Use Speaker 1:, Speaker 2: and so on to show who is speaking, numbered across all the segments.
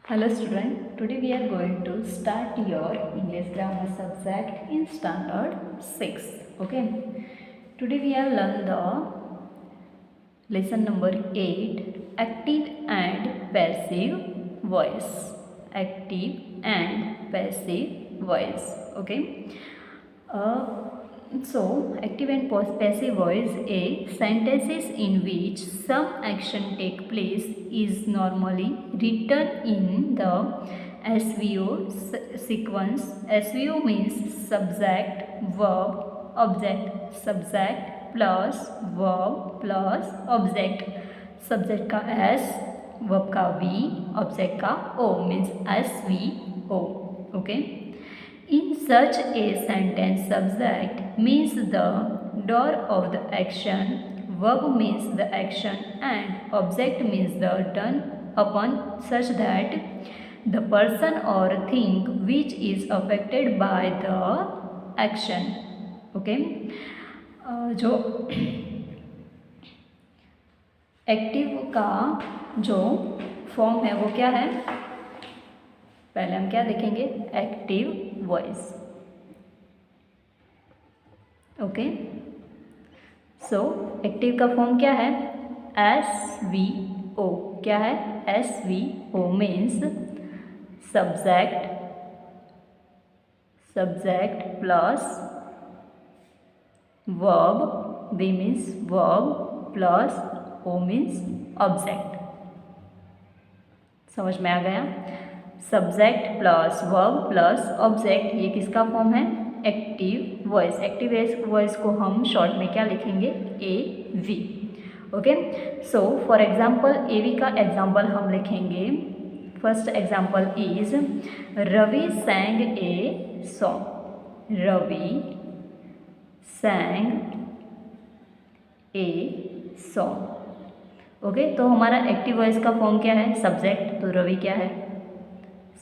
Speaker 1: Hello student, today we are going to start your English grammar subject in standard 6. Okay, today we have learned the lesson number 8, active and passive voice. Active and passive voice. Okay, so active and passive voice A sentences in which some action take place is normally written in the SVO sequence. SVO means subject, verb, object, subject plus verb plus object. Subject का S, verb का V, object का O means SVO. Okay. In such a sentence, subject means the doer of the action, verb means the action, and object means the done upon, such that the person or thing which is affected by the action. Okay, जो active का जो form है वो क्या है, पहले हम क्या देखेंगे, active voice. Okay, so active का फॉर्म क्या है, SVO. क्या है, SVO means subject, subject plus verb, V means verb plus O means object. समझ में आ गया, subject plus verb plus object, ये किसका फॉर्म है, एक्टिव वॉइस. एक्टिव वॉइस को हम शॉर्ट में क्या लिखेंगे, AV. Okay, so for example AV का एग्जांपल हम लिखेंगे. First example is Ravi sang a song. Ravi sang a song. Okay, तो हमारा एक्टिव वॉइस का फॉर्म क्या है, सब्जेक्ट, तो रवि क्या है,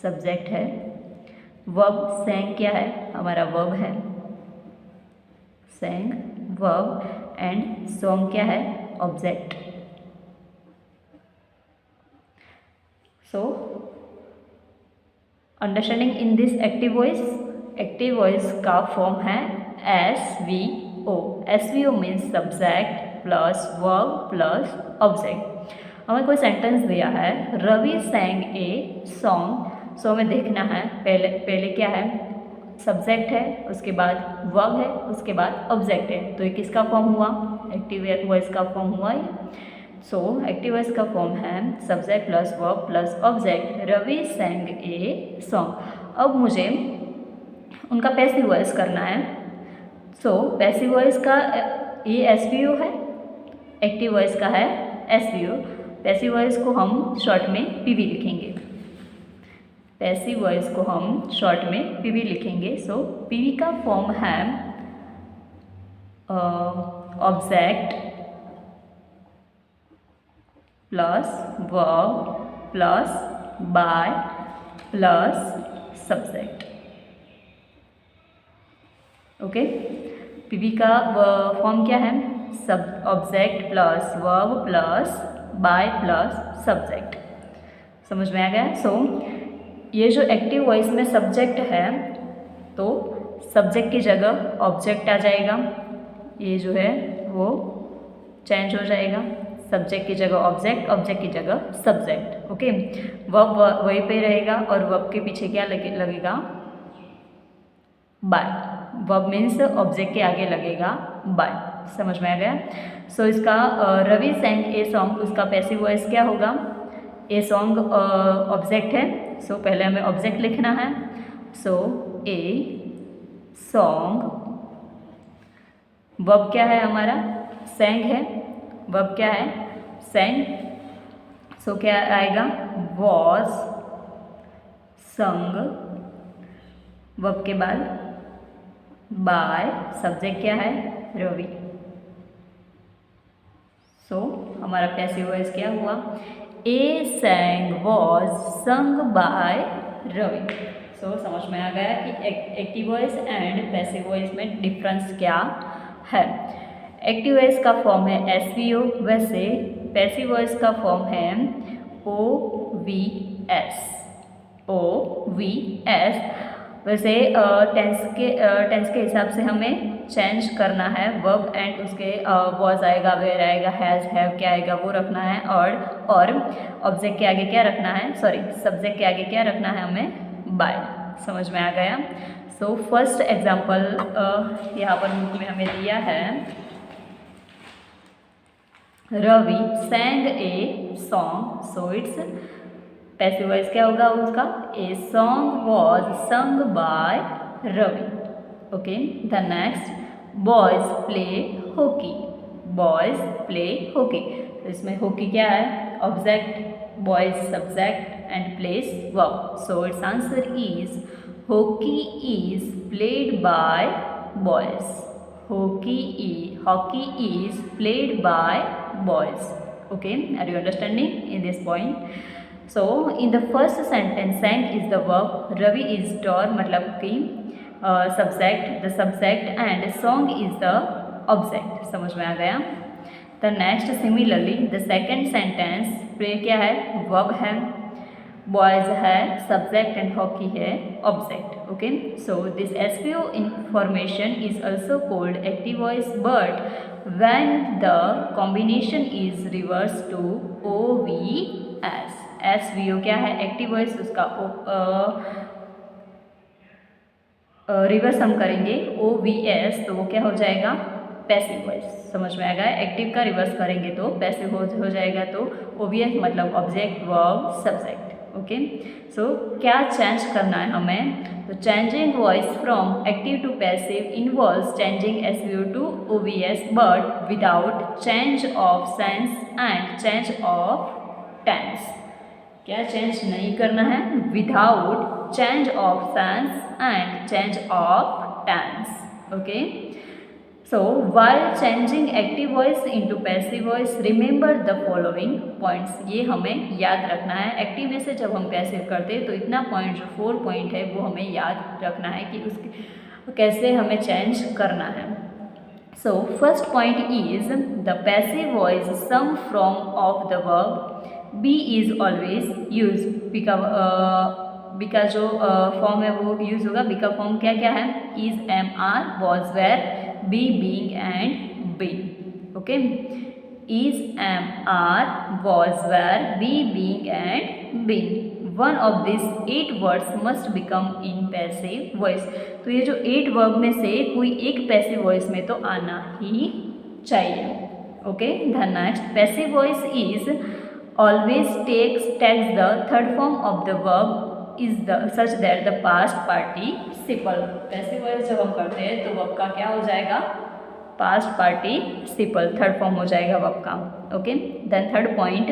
Speaker 1: सब्जेक्ट है. वर्ब सैंग क्या है, हमारा वर्ब है, सैंग वर्ब, एंड सॉन्ग क्या है, object. So understanding in this active voice. Active voice का फॉर्म है SVO. SVO means subject plus verb plus object. हमें कोई सेंटेंस दिया है, रवि सैंग ए सॉन्ग. सो हमें देखना है पहले क्या है, सब्जेक्ट है, उसके बाद वर्ब है, उसके बाद ऑब्जेक्ट है. तो ये किसका फॉर्म हुआ, एक्टिव वॉइस का फॉर्म हुआ ये. सो एक्टिव वॉइस का फॉर्म है subject plus verb plus object, Ravi sang a song. अब मुझे उनका पैसिव वॉइस करना है. सो पैसिव वॉइस का ये SVO है, एक्टिव वॉइस का है SVO. पैसिव वॉइस को हम शॉर्ट में PV लिखेंगे. पैसिव वॉइस को हम शॉर्ट में PV लिखेंगे. सो PV का फॉर्म है object plus verb plus by plus subject. Okay, PV का फॉर्म क्या है, सब object plus verb plus by plus subject. समझ में आ गया. सो ये जो एक्टिव वॉइस में सब्जेक्ट है, तो सब्जेक्ट की जगह ऑब्जेक्ट आ जाएगा. ये जो है वो चेंज हो जाएगा, सब्जेक्ट की जगह ऑब्जेक्ट, ऑब्जेक्ट की जगह सब्जेक्ट. ओके, वर्ब वहीं पे रहेगा और वर्ब के पीछे क्या लगेगा, बाय. वर्ब मीन्स ऑब्जेक्ट के आगे लगेगा बाय. समझ में आ गया. सो इसका रवि सैंग ए सॉन्ग, उसका पैसिव वॉइस क्या होगा, ए सॉन्ग ऑब्जेक्ट है. सो पहले हमें ऑब्जेक्ट लिखना है. सो ए सॉन्ग, वर्ब क्या है हमारा, सैंग है, वर्ब क्या है, सैंग. सो क्या आएगा, वॉज संग, वर्ब के बाद बाय, सब्जेक्ट क्या है, रवि. सो हमारा पैसिव वॉइस क्या हुआ, a song was sung by Ravi. So समझ में आ गया कि active voice and passive voice में डिफरेंस क्या है. एक्टिव वॉइस का फॉर्म है SVO, वैसे पैसिव वॉइस का फॉर्म है OVS. OVS। वैसे टेंस के हिसाब से हमें चेंज करना है, वर्ब एंड उसके वॉज आएगा, वेयर आएगा, हैज़ हैव क्या आएगा वो रखना है, और ऑब्जेक्ट के आगे क्या रखना है, सॉरी सब्जेक्ट के आगे क्या रखना है हमें, बाय। समझ में आ गया। सो फर्स्ट एग्जाम्पल यहाँ पर बुक में हमें दिया है, Ravi sang a song. So it's passive voice क्या होगा उसका, a song was sung by Ravi. Okay, the next, boys play hockey. Boys play hockey, तो इसमें हॉकी क्या है, object, boys subject and plays verb. So its answer is hockey is played by boys. Hockey is played by boys. Okay, are you understanding in this point? So in the first sentence, sang is the verb, Ravi is door मतलब कि subject, the subject, and song is the object। समझ में आ गया। The next, similarly the second sentence, play क्या है, verb है, boys है सब्जेक्ट एंड हॉकी है object. Okay, so this SVO information is also called active voice, but when the combination is reverse to OVS। SVO क्या है, active voice, उसका reverse हम करेंगे OVS, तो वो क्या हो जाएगा, पैसिव वॉइस। समझ में आएगा, एक्टिव का रिवर्स करेंगे तो पैसिव हो जाएगा, तो OVS मतलब object verb subject. Okay, so क्या चेंज करना है हमें, तो changing voice from active to passive involves changing SVO to OVS but without change of sense and change of tense. क्या चेंज नहीं करना है, without change of sense and change of tense. Okay, so while changing active voice into passive voice, remember the following points। ये हमें याद रखना है, active में से जब हम पैसिव करते हैं तो इतना पॉइंट, जो 4 पॉइंट है वो हमें याद रखना है कि उसके कैसे हमें चेंज करना है। So first point is the passive voice some form of the verb be is always use. Be का जो फॉर्म है वो यूज होगा। बी का फॉर्म क्या क्या है, is, am, are, was, were, be, being and been। okay, is, am, are, was, were, be, being and been। one of these 8 words must become in passive voice। तो ये जो 8 verb में से कोई एक पैसिव वॉइस में तो आना ही चाहिए। Okay, the next, passive voice is always takes the third form of the verb is the such that the past participle. Passive voice जब हम करते हैं तो वर्ब का क्या हो जाएगा, पास्ट पार्टिसिपल, थर्ड फॉर्म हो जाएगा वर्ब का। Okay, then third point,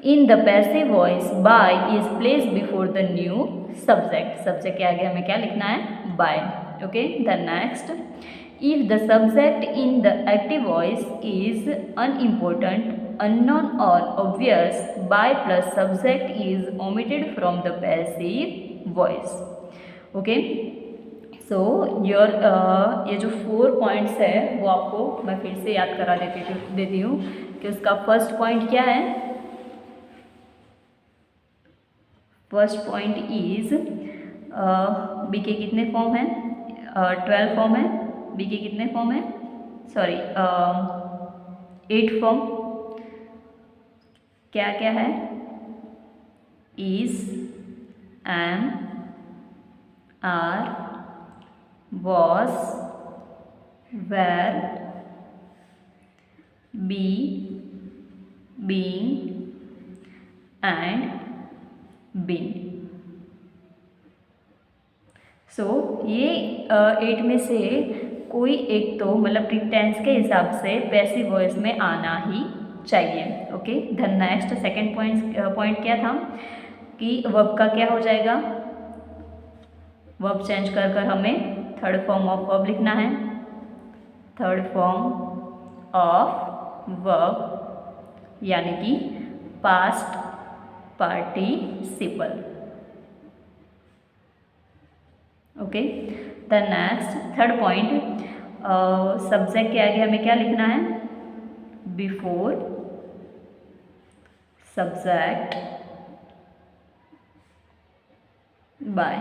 Speaker 1: in the passive voice by is placed before the new subject. Subject के आगे हमें क्या लिखना है, by. Okay, the next, if the subject in the active voice is unimportant, unknown or obvious, by plus subject is omitted from the passive voice। okay, so your ये जो 4 points है वो आपको मैं फिर से याद करा देती हूँ कि उसका फर्स्ट पॉइंट क्या है। फर्स्ट पॉइंट इज बी के कितने फॉर्म हैं, 12 फॉर्म है। बी के कितने फॉर्म है, सॉरी 8 फॉर्म। क्या क्या है, is, am, are, was, were, be, being and been. So ये 8 में से कोई एक तो मतलब टेंस के हिसाब से पैसिव वॉइस में आना ही चाहिए। Okay, the next second point क्या था कि वर्ब का क्या हो जाएगा, वर्ब चेंज कर हमें थर्ड फॉर्म ऑफ वर्ब लिखना है। थर्ड फॉर्म ऑफ वर्ब यानी कि past participle. Okay, the next third point, subject के आगे हमें क्या लिखना है, before subject by.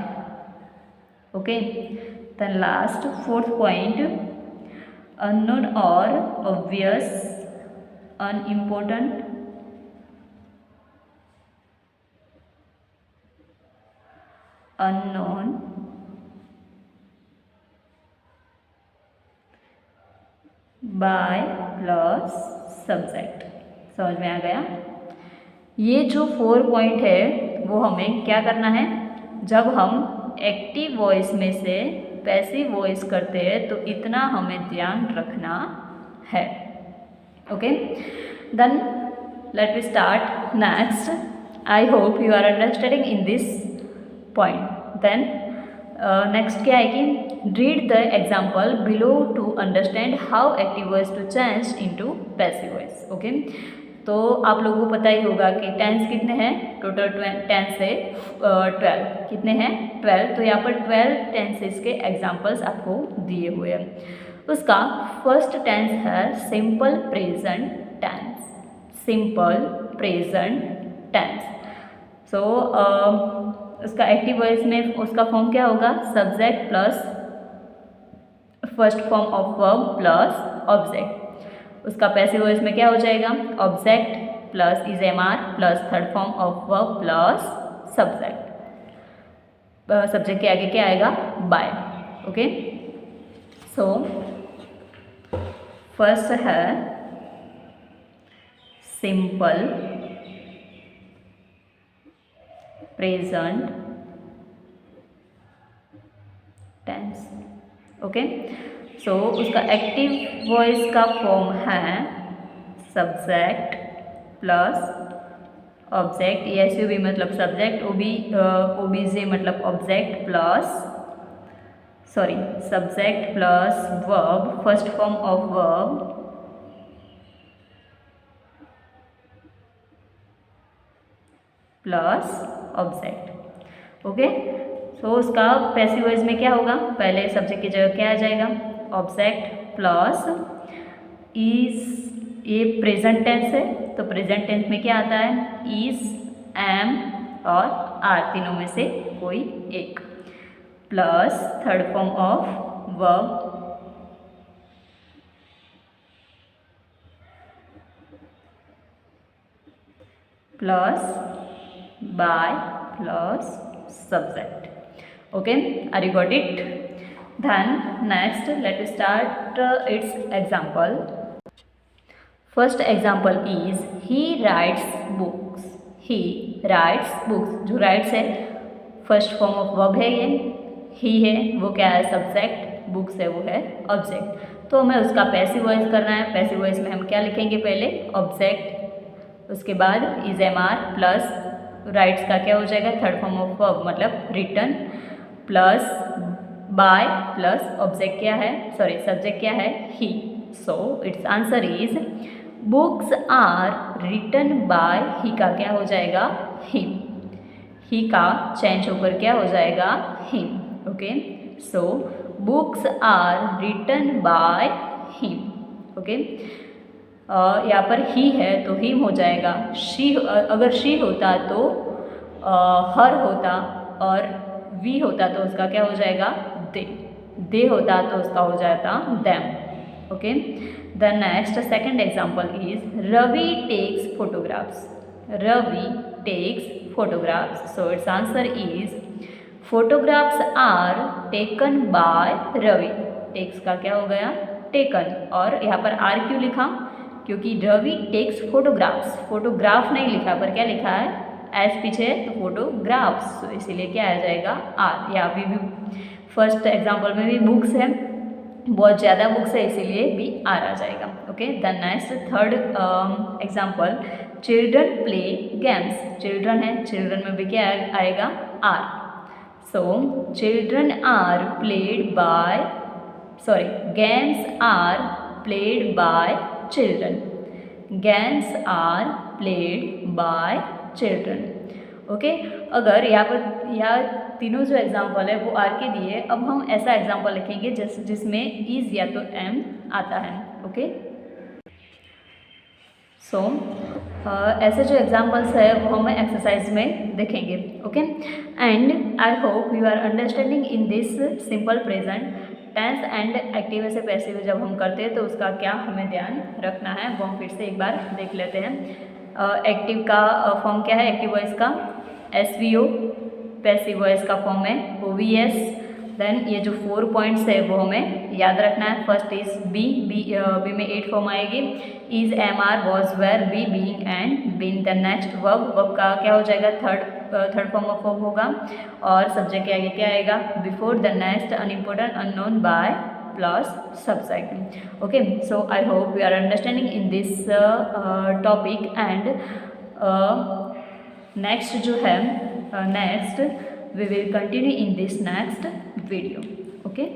Speaker 1: Okay, then last fourth point, unknown or obvious, unimportant, unknown, by plus subject. समझ में आ गया? ये जो 4 पॉइंट है वो हमें क्या करना है, जब हम एक्टिव वॉइस में से पैसिव वॉइस करते हैं तो इतना हमें ध्यान रखना है। Okay, then let we start next. I hope you are understanding in this point. Then next क्या आएगी, read the example below to understand how active voice to change into passive voice. Okay, तो आप लोगों को पता ही होगा कि tense कितने हैं, टोटल 10 से 12 कितने हैं, 12। तो यहाँ पर 12 टेंसेस के एग्जाम्पल्स आपको दिए हुए हैं। उसका फर्स्ट टेंस है simple present tense, simple present tense. So उसका एक्टिव वॉइस में उसका फॉर्म क्या होगा, subject plus first form of verb plus object. उसका पैसिव वॉइस में क्या हो जाएगा, object plus is am are plus third form of verb plus subject. Subject के आगे क्या आएगा, बाय। ओके, सो फर्स्ट है simple present tense. Okay, so उसका एक्टिव वॉइस का फॉर्म है सब्जेक्ट प्लस ऑब्जेक्ट, एसयूवी मतलब सब्जेक्ट, ओबीजे मतलब object plus subject plus verb, first form of verb plus object. Okay, so उसका passive voice में क्या होगा, पहले सब्जेक्ट की जगह क्या आ जाएगा, ऑब्जेक्ट प्लस इज। ये प्रेजेंट टेंस है तो प्रेजेंट टेंस में क्या आता है, इज, एम और आर, तीनों में से कोई एक, plus third form of verb plus by plus subject. Okay, are you got it? Then next let us start its example. First example is he writes books. He writes books. जो writes है first form of verb है, ये he है, वो क्या है, subject, books है वो है ऑब्जेक्ट। तो हमें उसका पैसिव वॉइस करना है। पैसिव वॉइस में हम क्या लिखेंगे, पहले ऑब्जेक्ट, उसके बाद is am are plus writes का क्या हो जाएगा, थर्ड फॉर्म ऑफ वर्ब मतलब written, plus by plus object क्या है, सब्जेक्ट क्या है, he. So its answer is books are written by, he का क्या हो जाएगा, हिम। ही का चेंज होकर क्या हो जाएगा, him. Okay, so books are written by him. Okay, यहाँ पर ही है तो हिम हो जाएगा। शी, अगर शी होता तो हर होता, और वी होता तो उसका क्या हो जाएगा, दे होता तो उसका हो जाता them. Okay, the next second example is Ravi takes photographs. Ravi takes photographs, so its answer is photographs are taken by Ravi. Takes का क्या हो गया, टेकन, और यहाँ पर आर क्यों लिखा, क्योंकि रवि टेक्स फोटोग्राफ्स, फोटोग्राफ नहीं लिखा पर क्या लिखा है, एस पीछे तो फोटोग्राफ्स, तो इसीलिए क्या आ जाएगा, आर। यहाँ पे भी फर्स्ट एग्जांपल में भी बुक्स है, बहुत ज़्यादा बुक्स है इसीलिए भी आर आ जाएगा। Okay, the next third example, children play games. Children है, चिल्ड्रन में भी क्या आएगा, are. So children are played by, games are played by children. Games are played by children. Okay, अगर यहाँ पर यह तीनों जो एग्जाम्पल है वो आर के दिए, अब हम ऐसा एग्जाम्पल लिखेंगे जिसमें इज या तो एम आता है। ओके, सो ऐसे जो एग्जाम्पल्स है वो हम एक्सरसाइज में देखेंगे. Okay, and I hope you are understanding in this simple present tense and active से पैसिव जब हम करते हैं तो उसका क्या हमें ध्यान रखना है वो हम फिर से एक बार देख लेते हैं. एक्टिव का फॉर्म क्या है? एक्टिव वॉइस का SVO, पैसिव वॉइस का फॉर्म है OVS. देन ये जो 4 पॉइंट्स है वो हमें याद रखना है. फर्स्ट इज बी में 8 फॉर्म आएगी. Is, am, are, was, were, be, being and been. The next verb का क्या हो जाएगा? थर्ड फॉर्म ऑफ वर्ब होगा. और सब्जेक्ट के आगे क्या आएगा? Before the next unimportant unknown by plus subject. Okay, so I hope you are understanding in this topic. And next जो है next we will continue in this next video. Okay.